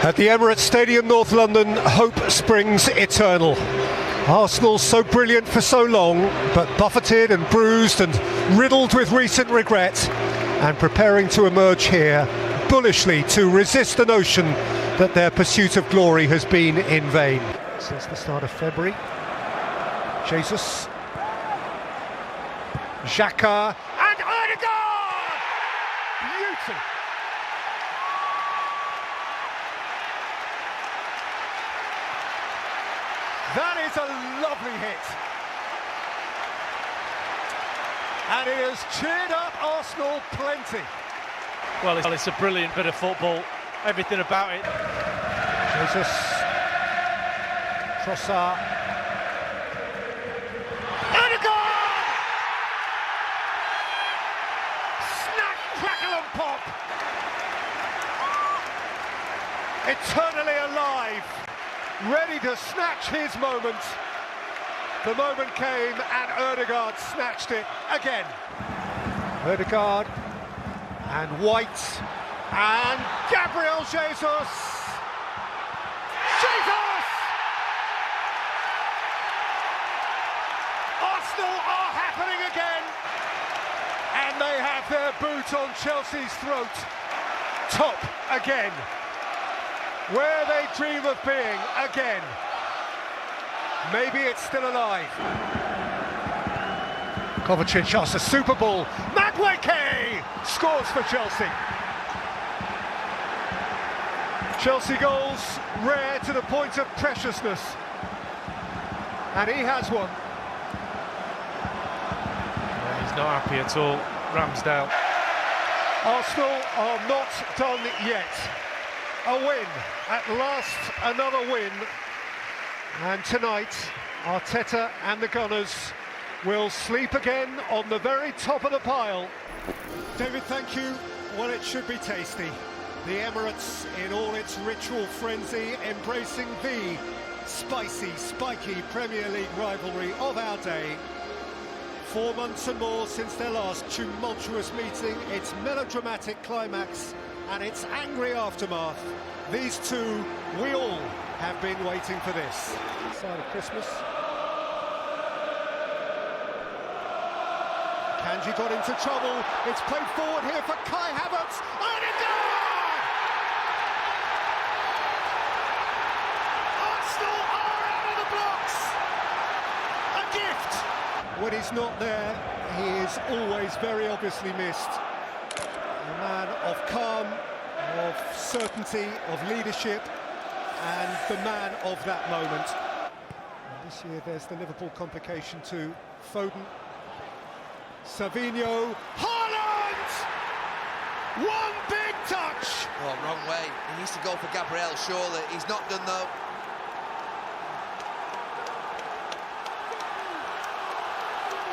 At the Emirates Stadium, North London, hope springs eternal. Arsenal so brilliant for so long, but buffeted and bruised and riddled with recent regret, and preparing to emerge here bullishly to resist the notion that their pursuit of glory has been in vain. Since the start of February, Jesus, Xhaka, and Odegaard! Beauty! That is a lovely hit. And it has cheered up Arsenal plenty. Well, it's a brilliant bit of football, everything about it. Jesus, Trossard, Odegaard! Snack, crackle and pop! Eternally alive, ready to snatch his moment. The moment came and Odegaard snatched it again. Odegaard and White and Gabriel Jesus! Jesus! Arsenal are happening again, and they have their boot on Chelsea's throat. Top again, where they dream of being again. Maybe it's still alive. Kovacic asks a Super Bowl. Madueke scores for Chelsea. Chelsea goals rare to the point of preciousness, and he has one. Yeah, he's not happy at all. Ramsdale. Arsenal are not done yet. A win, at last another win. And tonight, Arteta and the Gunners will sleep again on the very top of the pile. David, thank you. Well, it should be tasty. The Emirates in all its ritual frenzy, embracing the spicy, spiky Premier League rivalry of our day. 4 months and more since their last tumultuous meeting, its melodramatic climax and its angry aftermath. These two, we all have been waiting for this. Side of Christmas. Kanji got into trouble. It's played forward here for Kai Havertz. Odegaard! Arsenal are out of the blocks. A gift. When he's not there, he is always very obviously missed. A man of calm, of certainty, of leadership, and the man of that moment. And this year there's the Liverpool complication too. Foden, Savinho, Haaland! One big touch! Oh, wrong way. He needs to go for Gabriel, surely. He's not done though.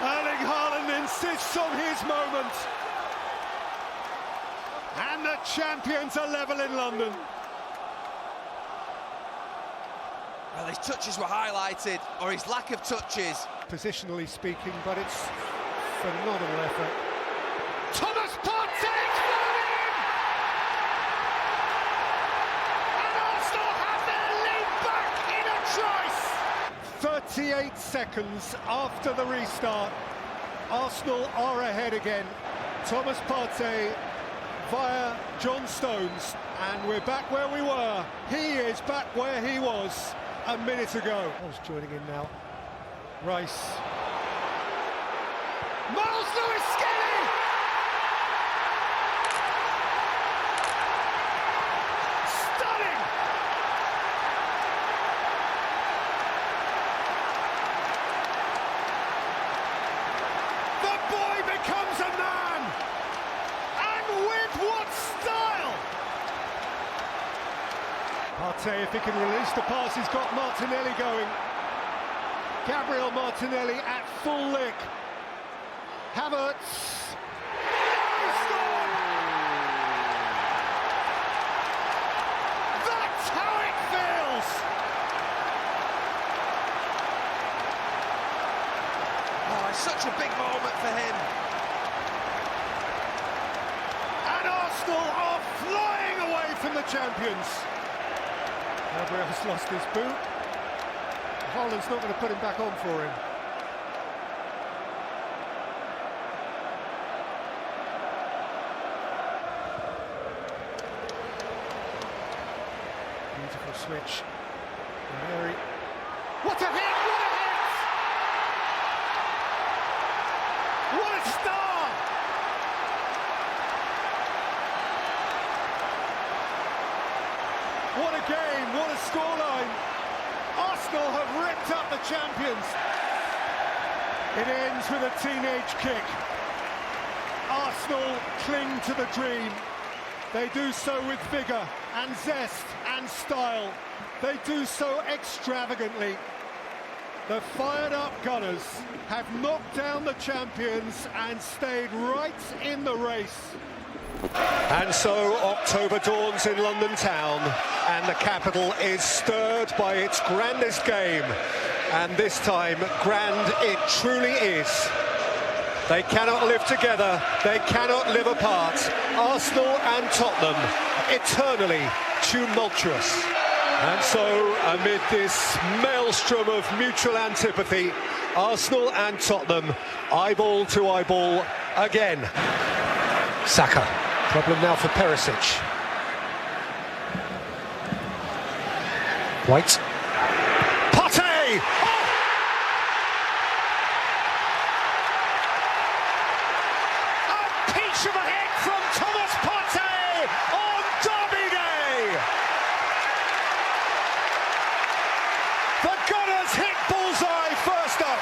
Erling Haaland insists on his moment. And the champions are level in London. Well, his touches were highlighted, or his lack of touches. Positionally speaking, but it's phenomenal effort. Thomas Partey flown in! And Arsenal have their lead back in a trice! 38 seconds after the restart, Arsenal are ahead again. Thomas Partey via John Stones, and we're back where we were. He is back where he was a minute ago. I was joining in now. Rice. Miles Lewis Skelly! Stunning! The boy becomes a man! And with what style! Partey, if he can release the pass, he's got Martinelli going. Gabriel Martinelli at full lick. Havertz. That's how it feels. Oh, it's such a big moment for him. And Arsenal are flying away from the champions. Gabriel's lost his boot. Holland's not going to put him back on for him. Beautiful switch. Mary. What a hit! What a hit! What a star! What a game, what a scoreline. Arsenal have ripped up the champions. It ends with a teenage kick. Arsenal cling to the dream. They do so with vigour and zest and style. They do so extravagantly. The fired-up Gunners have knocked down the champions and stayed right in the race. And so October dawns in London town, and the capital is stirred by its grandest game. And this time, grand it truly is. They cannot live together, they cannot live apart. Arsenal and Tottenham, eternally tumultuous. And so, amid this maelstrom of mutual antipathy, Arsenal and Tottenham, eyeball to eyeball again. Saka, problem now for Perisic. White. Partey! Oh! A peach of a hit from Thomas Partey on Derby Day! The Gunners hit bullseye first up.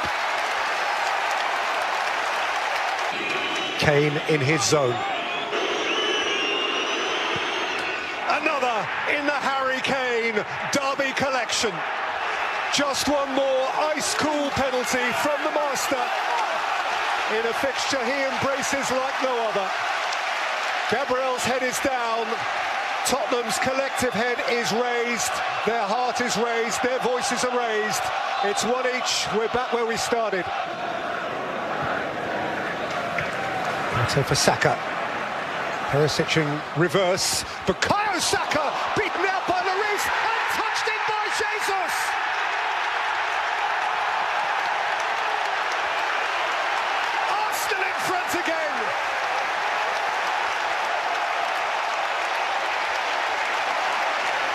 Kane in his zone. Another in the Harry Kane Derby collection. Just one more ice-cool penalty from the master. In a fixture he embraces like no other. Gabriel's head is down. Tottenham's collective head is raised. Their heart is raised. Their voices are raised. It's one each. We're back where we started. So for Saka. Perisic in reverse. Bukayo Saka beaten out by Lloris and touched in by Jesus. Arsenal in front again.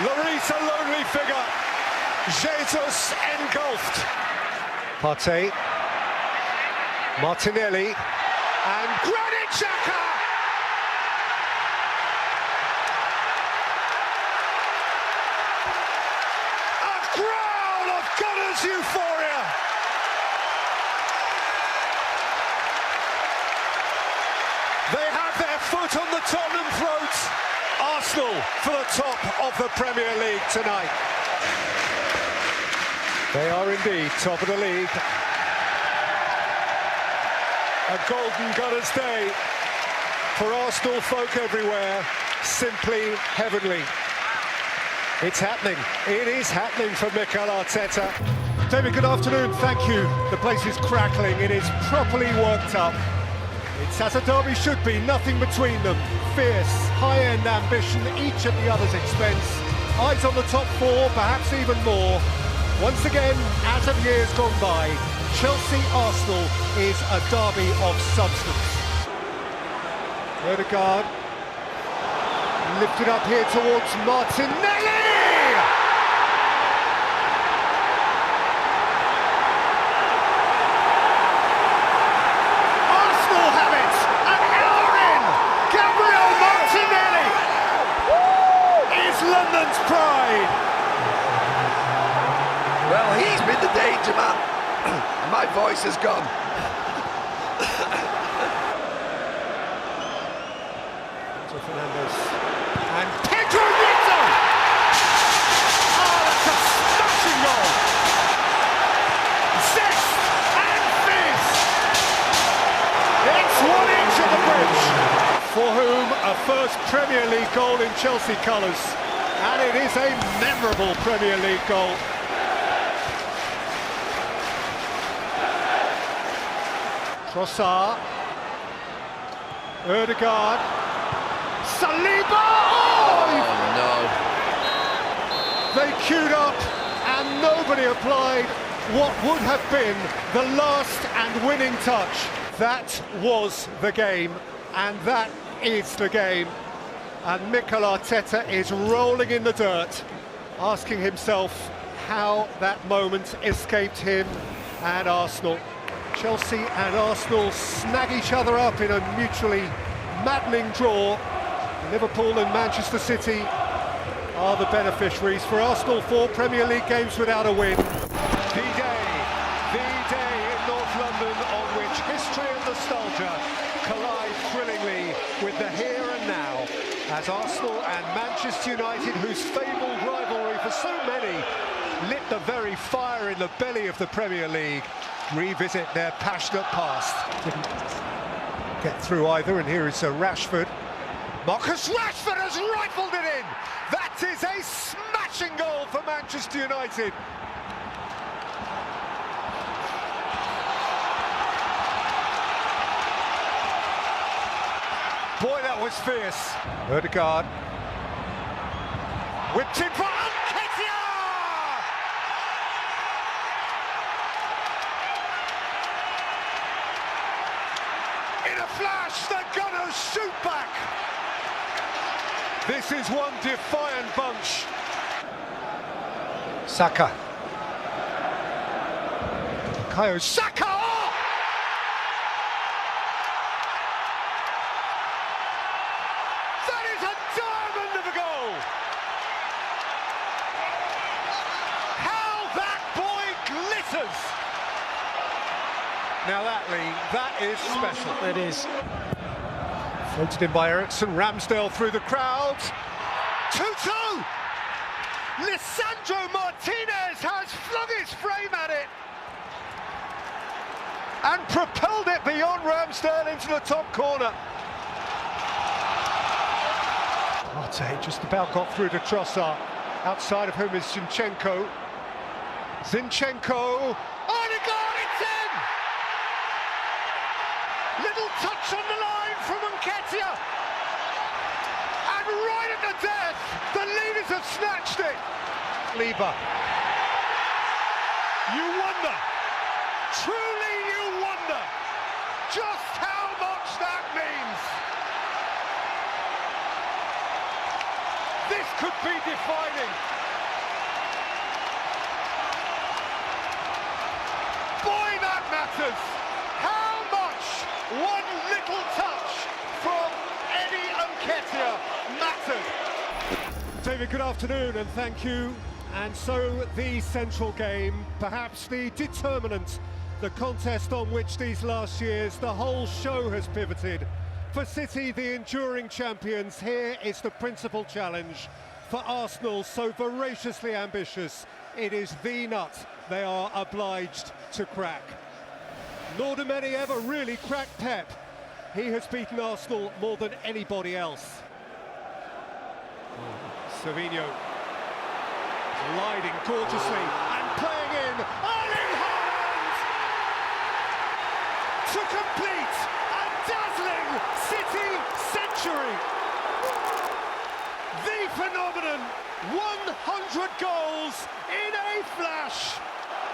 Lloris a lonely figure. Jesus engulfed. Partey. Martinelli. And Granit Xhaka! A growl of Gunners euphoria! They have their foot on the Tottenham throat. Arsenal for the top of the Premier League tonight. They are indeed top of the league. A golden Gunners day for Arsenal folk everywhere, simply heavenly. It's happening, it is happening for Mikel Arteta. David, good afternoon, thank you. The place is crackling, it is properly worked up. It's as a derby should be, nothing between them. Fierce, high-end ambition, each at the other's expense. Eyes on the top four, perhaps even more. Once again, as of years gone by, Chelsea-Arsenal is a derby of substance. Odegaard lifted up here towards Martinelli! Arsenal have it! An hour in! Gabriel Martinelli is London's pride! Well, he's been the danger man. My voice is gone. Fernandez and Pedro Neto! Oh, that's a smashing goal! Zest and fizz! It's one inch at the bridge. For whom a first Premier League goal in Chelsea colours. And it is a memorable Premier League goal. Trossard, Odegaard, Saliba! Oh, no. They queued up and nobody applied what would have been the last and winning touch. That was the game, and that is the game. And Mikel Arteta is rolling in the dirt, asking himself how that moment escaped him and Arsenal. Chelsea and Arsenal snag each other up in a mutually maddening draw. Liverpool and Manchester City are the beneficiaries. For Arsenal, 4 Premier League games without a win. The day in North London on which history and nostalgia collide thrillingly with the here and now, as Arsenal and Manchester United, whose fabled rivalry for so many lit the very fire in the belly of the Premier League, revisit their passionate past. Didn't get through either, and here is Rashford. Marcus Rashford has rifled it in! That is a smashing goal for Manchester United. Boy, that was fierce. Odegaard. Whipped in for Nketiah! In a flash, the Gunners shoot back. This is one defiant bunch. Saka. Bukayo Saka! Oh! That is a diamond of a goal! How that boy glitters! Now that, Lee, that is special. It is. Floated in by Ericsson, Ramsdale through the crowd. 2-2! Lisandro Martinez has flung his frame at it and propelled it beyond Ramsdale into the top corner. Arte just about got through to Trossard, outside of whom is Zinchenko. Odegaard, it's in! Little touch on the line from Nketiah. And right at the death, the leaders have snatched it. Lieber. You wonder, truly you wonder, just how much that means. This could be defining. Boy, that matters. How much one little touch from Eddie Nketiah mattered. David, good afternoon and thank you. And so the central game, perhaps the determinant, the contest on which these last years the whole show has pivoted. For City, the enduring champions, here is the principal challenge. For Arsenal, so voraciously ambitious, it is the nut they are obliged to crack. Nor do many ever really crack Pep. He has beaten Arsenal more than anybody else. Savinho gliding gorgeously and playing in. Erling Haaland to complete a dazzling City century. The phenomenon, 100 goals in a flash.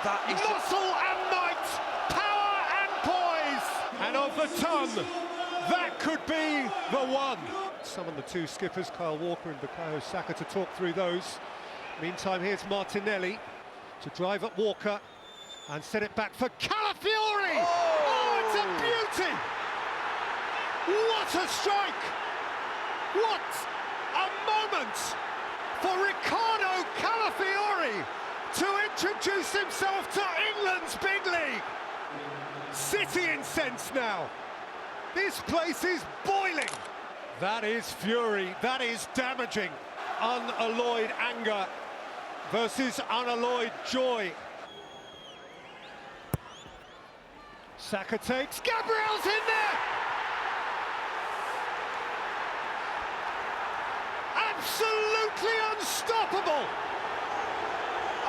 That is muscle and might, power and poise. And of the ton, that could be the one. Summon the two skippers, Kyle Walker and Bukayo Saka, to talk through those. Meantime, here's Martinelli to drive at Walker and set it back for Calafiori! Oh, it's a beauty! What a strike! What a moment for Ricardo Calafiori to introduce himself to England's big league! City incensed now. This place is boiling. That is fury, that is damaging. Unalloyed anger versus unalloyed joy. Saka takes, Gabriel's in there! Absolutely unstoppable!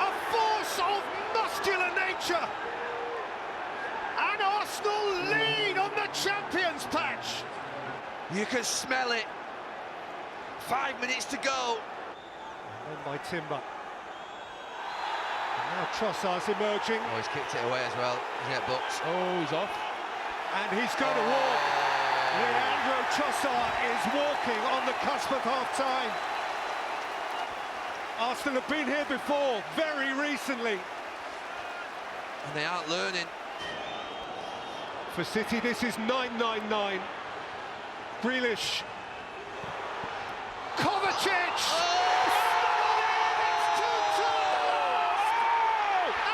A force of muscular nature! And Arsenal lead on the champions patch! You can smell it. 5 minutes to go. And then by Timber. Now Trossard's emerging. Oh, he's kicked it away as well. He's get booked. Oh, he's off. And he's going to walk. Leandro Trossard is walking on the cusp of half-time. Arsenal have been here before, very recently. And they aren't learning. For City, this is 9-9-9. Grealish. Kovacic! It's 2-2!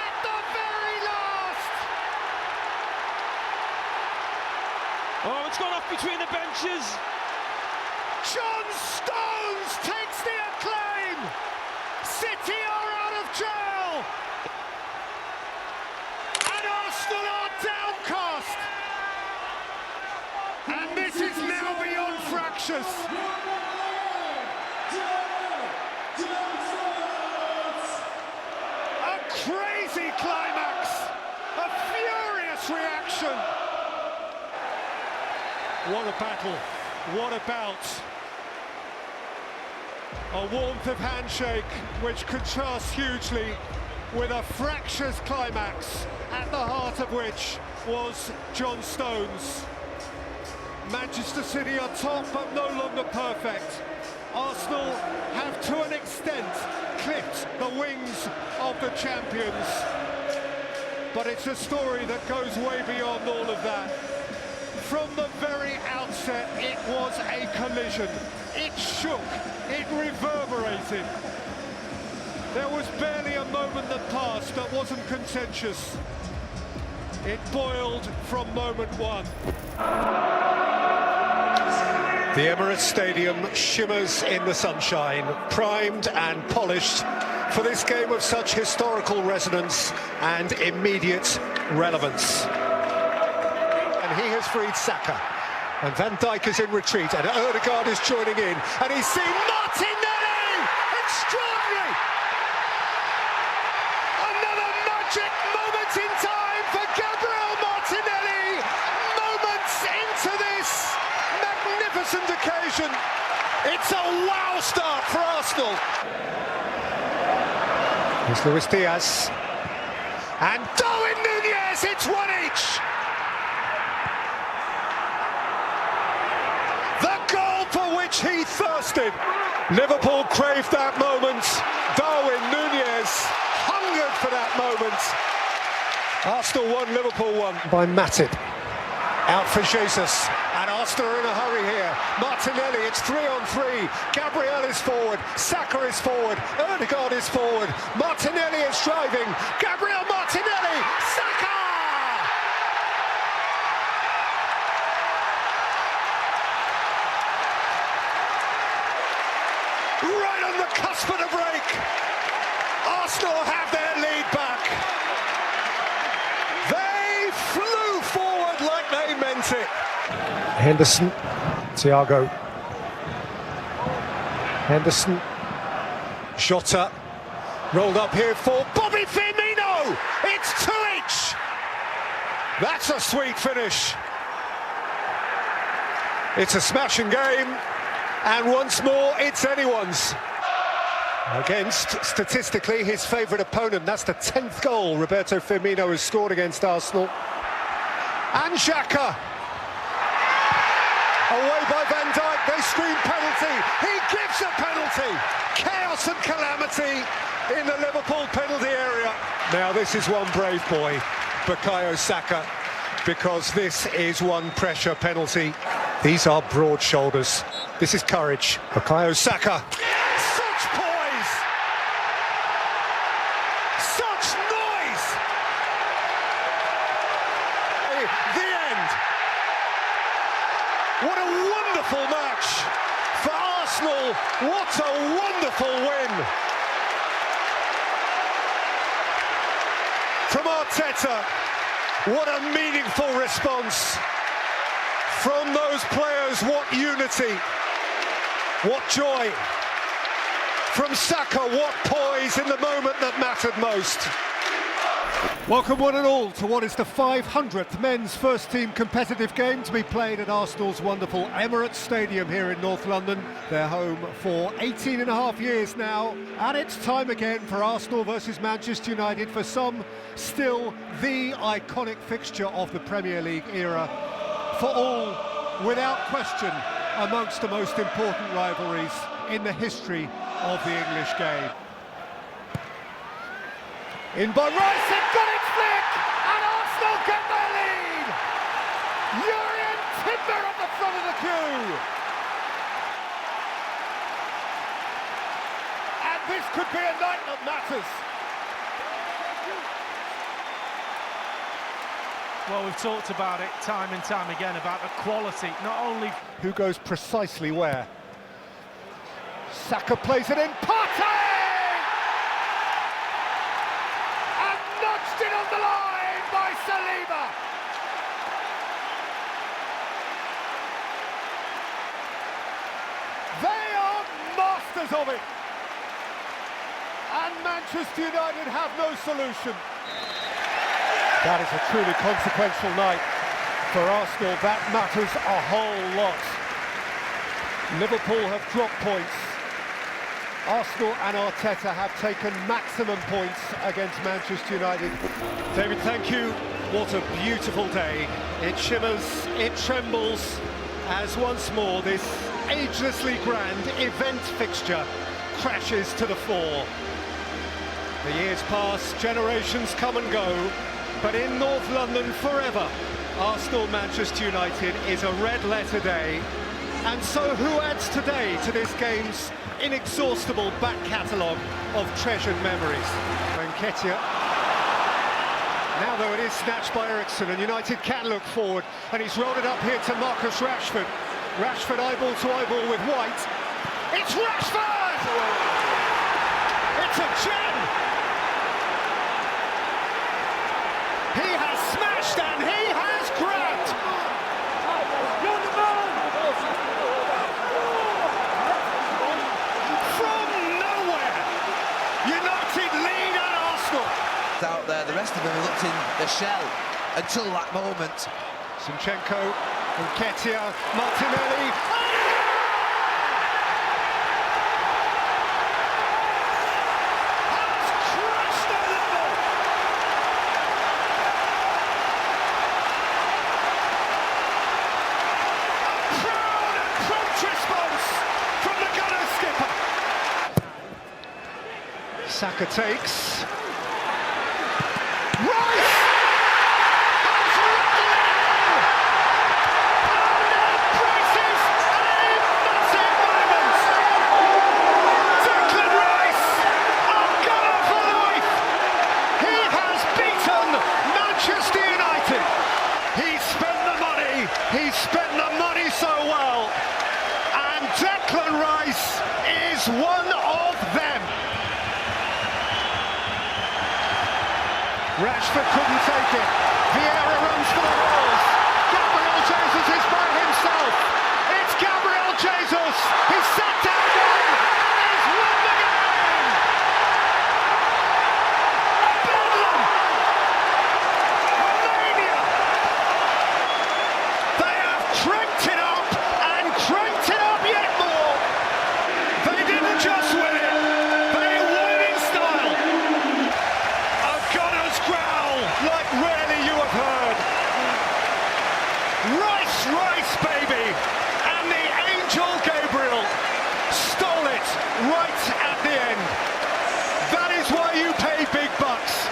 At the very last! Oh, it's gone off between the benches. John Stones takes the acclaim! City are out of jail! And Arsenal are downcast! And this is now beyond fractious. A crazy climax! A furious reaction! What a battle! What a bout! A warmth of handshake which contrasts hugely with a fractious climax, at the heart of which was John Stones. Manchester City are top but no longer perfect. Arsenal have to an extent clipped the wings of the champions. But it's a story that goes way beyond all of that. From the very outset, it was a collision. It shook, it reverberated. There was barely a moment that passed that wasn't contentious. It boiled from moment one. The Emirates Stadium shimmers in the sunshine, primed and polished for this game of such historical resonance and immediate relevance. And he has freed Saka, and Van Dijk is in retreat, and Odegaard is joining in, and he's seen Martinelli! Extraordinary! Another magic moment in time for Gabriel Martinelli! Moments into this magnificent occasion. It's a wow start for Arsenal. Here's Luis Diaz. And Darwin Núñez, it's one each! The goal for which he thirsted. Liverpool craved that moment. Darwin Núñez hungered for that moment. Arsenal won, Liverpool won. By Matip. Out for Jesus. And Arsenal are in a hurry here. Martinelli, it's 3-on-3. Gabriel is forward. Saka is forward. Odegaard is forward. Martinelli is driving. Gabriel Martinelli! Saka! Right on the cusp of the break. Arsenal have their lead back. They flew forward like they meant it. Henderson, Thiago. Henderson, Jota, rolled up here for Bobby Firmino. It's 2-each. That's a sweet finish. It's a smashing game. And once more, it's anyone's. Against, statistically, his favourite opponent. That's the 10th goal Roberto Firmino has scored against Arsenal. And Xhaka. Away by Van Dijk, they scream penalty. He gives a penalty. Chaos and calamity in the Liverpool penalty area. Now this is one brave boy, Bukayo Saka, because this is one pressure penalty. These are broad shoulders. This is courage. Bukayo Saka. Such poise! Such noise! The end. What a wonderful match for Arsenal. What a wonderful win. From Arteta, what a meaningful response. From those players, what unity, what joy. From Saka, what poise in the moment that mattered most. Welcome one and all to what is the 500th men's first team competitive game to be played at Arsenal's wonderful Emirates Stadium here in North London. Their home for 18 and a half years now, and it's time again for Arsenal versus Manchester United, for some still the iconic fixture of the Premier League era, for all without question amongst the most important rivalries in the history of the English game. In by Rice, and got it flick, and Arsenal get their lead! Urian Timber on the front of the queue! And this could be a night that matters. Well, we've talked about it time and time again, about the quality, not only... Who goes precisely where? Saka plays it in, Partey! It on the line by Saliba. They are masters of it. And Manchester United have no solution. That is a truly consequential night for Arsenal. That matters a whole lot. Liverpool have dropped points. Arsenal and Arteta have taken maximum points against Manchester United. David, thank you. What a beautiful day. It shimmers, it trembles, as once more this agelessly grand event fixture crashes to the floor. The years pass, generations come and go, but in North London forever, Arsenal-Manchester United is a red-letter day. And so who adds today to this game's inexhaustible back catalogue of treasured memories? Nketiah. Now though it is snatched by Eriksen, and United can look forward, and he's rolled it up here to Marcus Rashford. Rashford eyeball to eyeball with White. It's Rashford! It's a gem! He has smashed and he has grabbed! Out there, the rest of them looked in the shell until that moment. Zinchenko, Nketiah, Martinelli. Has crushed the level. A proud and prompt response from the Gunners skipper. Saka takes. Rice has written it! Permanent crisis, a massive moment! Declan Rice, a gunner for life! He has beaten Manchester United! He spent the money so well, and Declan Rice is one of them! Rashford couldn't take it. Vieira runs for the walls. Gabriel Jesus is by himself. It's Gabriel Jesus. He's set down one and he's won the game. Bedlam. Mania. They have cranked it up and cranked it up yet more. They didn't just win it. They won it in style. Like rarely you have heard. Rice, baby! And the angel Gabriel stole it right at the end. That is why you pay big bucks.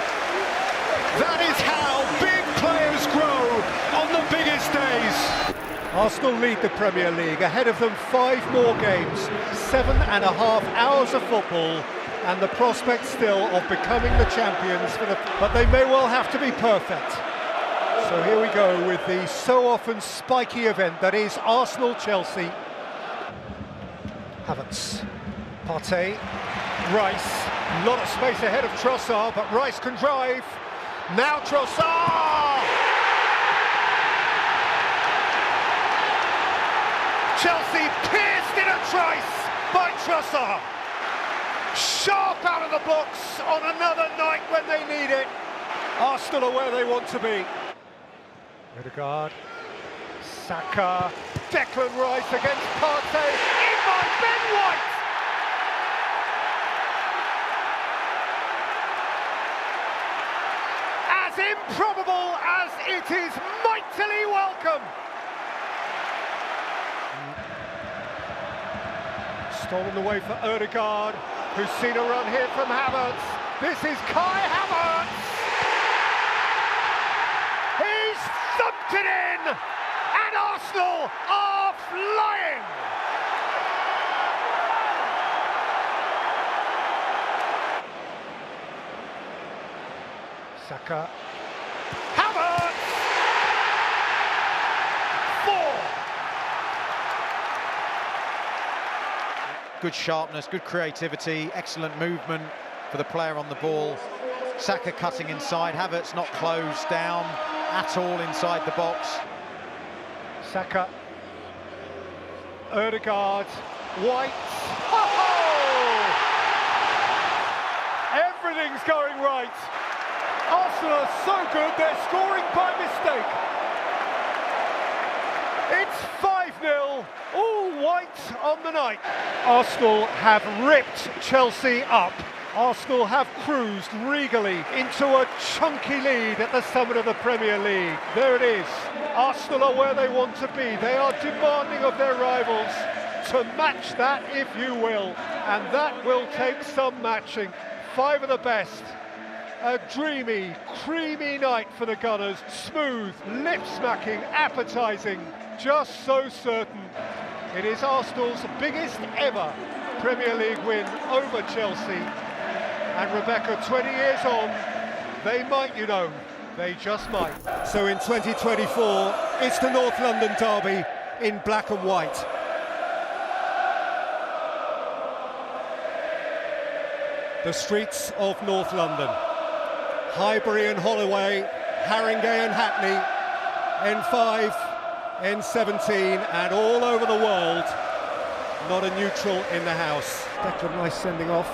That is how big players grow on the biggest days. Arsenal lead the Premier League. Ahead of them 5 more games, 7.5 hours of football, and the prospect still of becoming the champions, but they may well have to be perfect. So here we go with the so often spiky event that is Arsenal-Chelsea. Havertz, Partey, Rice, a lot of space ahead of Trossard, but Rice can drive. Now Trossard! Chelsea pierced in a trice by Trossard. Sharp out of the box on another night when they need it. Arsenal are where they want to be. Odegaard, Saka, Declan Rice against Partey, in by Ben White! As improbable as it is mightily welcome! Stolen away for Odegaard, who's seen a run here from Havertz. This is Kai Havertz! He's thumped it in! And Arsenal are flying! Saka. Havertz! 4! Good sharpness, good creativity, excellent movement for the player on the ball. Saka cutting inside, Havertz not closed down at all inside the box. Saka, Odegaard, White. Oh! Everything's going right. Arsenal are so good, they're scoring by mistake. It's 5-0, all White on the night. Arsenal have ripped Chelsea up. Arsenal have cruised regally into a chunky lead at the summit of the Premier League. There it is. Arsenal are where they want to be. They are demanding of their rivals to match that, if you will. And that will take some matching. 5 of the best. A dreamy, creamy night for the Gunners. Smooth, lip-smacking, appetising. Just so certain. It is Arsenal's biggest ever Premier League win over Chelsea. And Rebecca, 20 years on, they might, you know, they just might. So in 2024, it's the North London derby in black and white. The streets of North London. Highbury and Holloway, Haringey and Hackney, N5, N17, and all over the world, not a neutral in the house. Declan Rice sending off.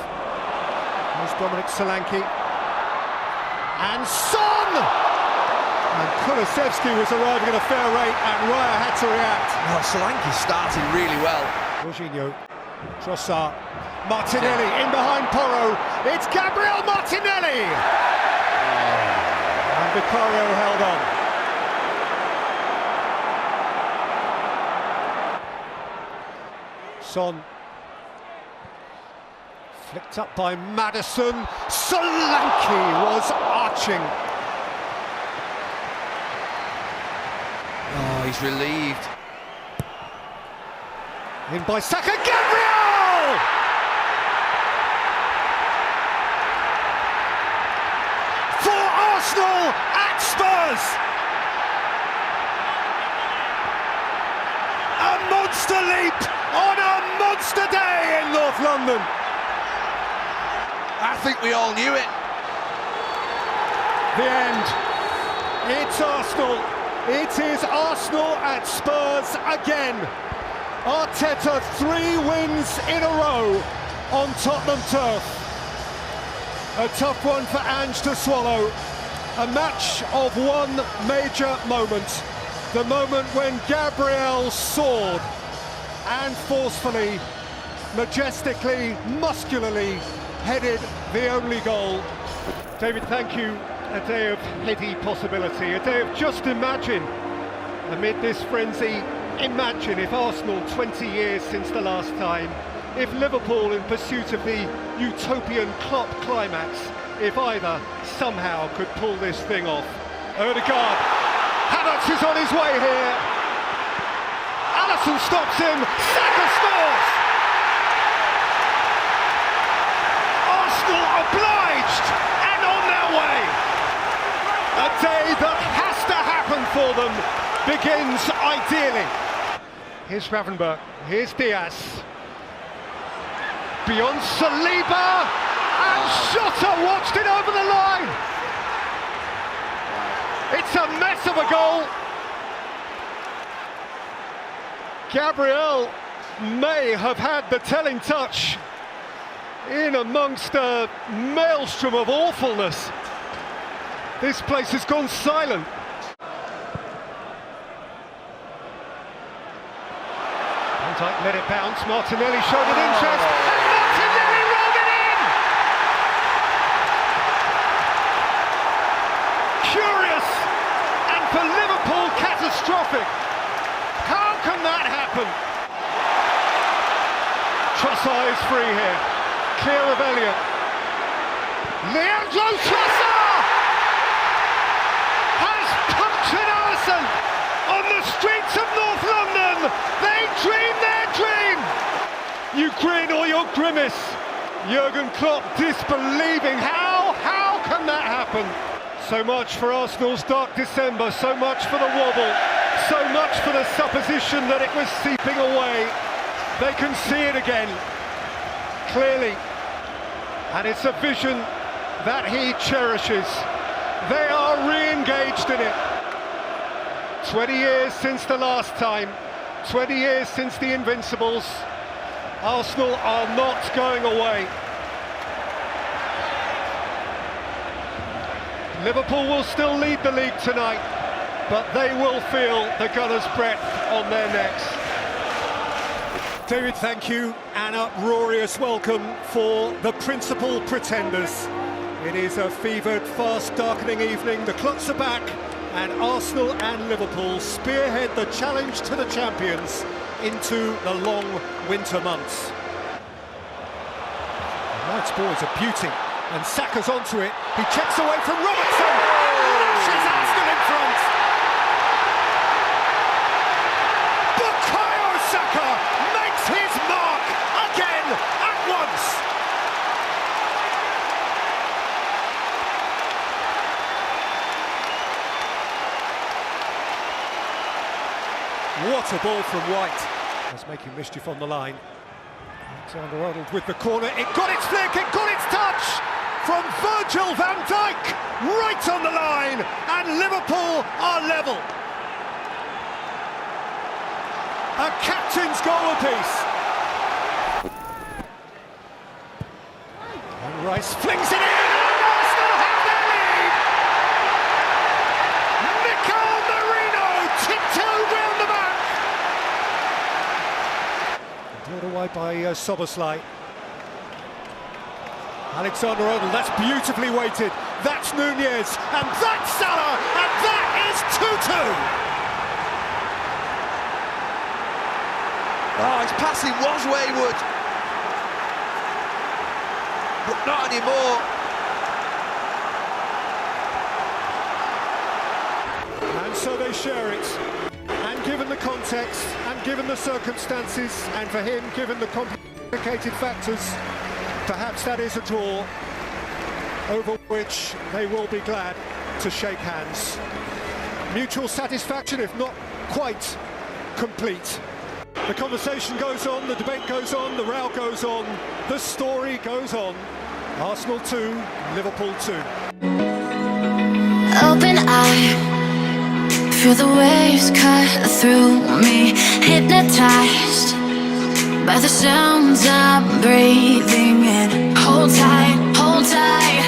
There's Dominic Solanke. And Son! And Kulusevski was arriving at a fair rate, and Raya had to react. Oh, Solanke's starting really well. Jorginho, Trossard, Martinelli in behind Porro. It's Gabriel Martinelli! And Vicario held on. Son. Flicked up by Maddison. Solanke was arching. Oh, he's relieved. In by Saka. Gabriel! For Arsenal at Spurs! A monster leap on a monster day in North London. I think we all knew it. The end. It's Arsenal. It is Arsenal at Spurs again. Arteta 3 wins in a row on Tottenham turf. A tough one for Ange to swallow. A match of one major moment. The moment when Gabriel soared and forcefully, majestically, muscularly headed the only goal. David, thank you. A day of heady possibility, a day of just imagine. Amid this frenzy, imagine if Arsenal 20 years since the last time, if Liverpool in pursuit of the utopian Klopp climax, if either somehow could pull this thing off. Odegaard, Havertz is on his way here. Alisson stops him, Saka scores! Arsenal obliged and on their way. A day that has to happen for them begins ideally. Here's Gravenberch, here's Diaz. Beyond Saliba, and Shota watched it over the line. It's a mess of a goal. Gabriel may have had the telling touch in amongst a maelstrom of awfulness. This place has gone silent. Van Dijk let it bounce. Martinelli showed an interest. And Martinelli rolled it in! Curious, and for Liverpool, catastrophic. How can that happen? Trossard is free here. Clear of Elliott. Leandro Trossard has punctured Alisson on the streets of North London. They dream their dream. You grin or you grimace. Jurgen Klopp disbelieving. How can that happen? So much for Arsenal's dark December, so much for the wobble, so much for the supposition that it was seeping away. They can see it again, clearly, and it's a vision that he cherishes. They are re-engaged in it. 20 years since the last time, 20 years since the Invincibles. Arsenal are not going away. Liverpool will still lead the league tonight, but they will feel the Gunners' breath on their necks. David, thank you, and uproarious welcome for the principal pretenders. It is a fevered, fast, darkening evening. The clocks are back, and Arsenal and Liverpool spearhead the challenge to the champions into the long winter months. Knight's ball is a beauty, and Saka's onto it. He checks away from Robertson, and lashes Arsenal in front. Bukayo Saka makes his mark again at once. What a ball from White. That's making mischief on the line. Alexander-Arnold with the corner. It got its flick, it got its touch from Virgil van Dijk, right on the line, and Liverpool are level. A captain's goal apiece. And Rice flings it in, and Arsenal have their lead. Mikel Merino tiptoed round the back. Brought away by Soboslai. Alexander-Arnold, that's beautifully weighted. That's Nunez, and that's Salah, and that is 2-2. Oh, his passing was wayward, but not anymore. And so they share it. And given the context, and given the circumstances, and for him, given the complicated factors, perhaps that is a draw over which they will be glad to shake hands. Mutual satisfaction, if not quite complete. The conversation goes on, the debate goes on, the row goes on, the story goes on. Arsenal 2, Liverpool 2. Open eye, feel the waves cut through me, hypnotized by the sounds I'm breathing in. Hold tight, hold tight.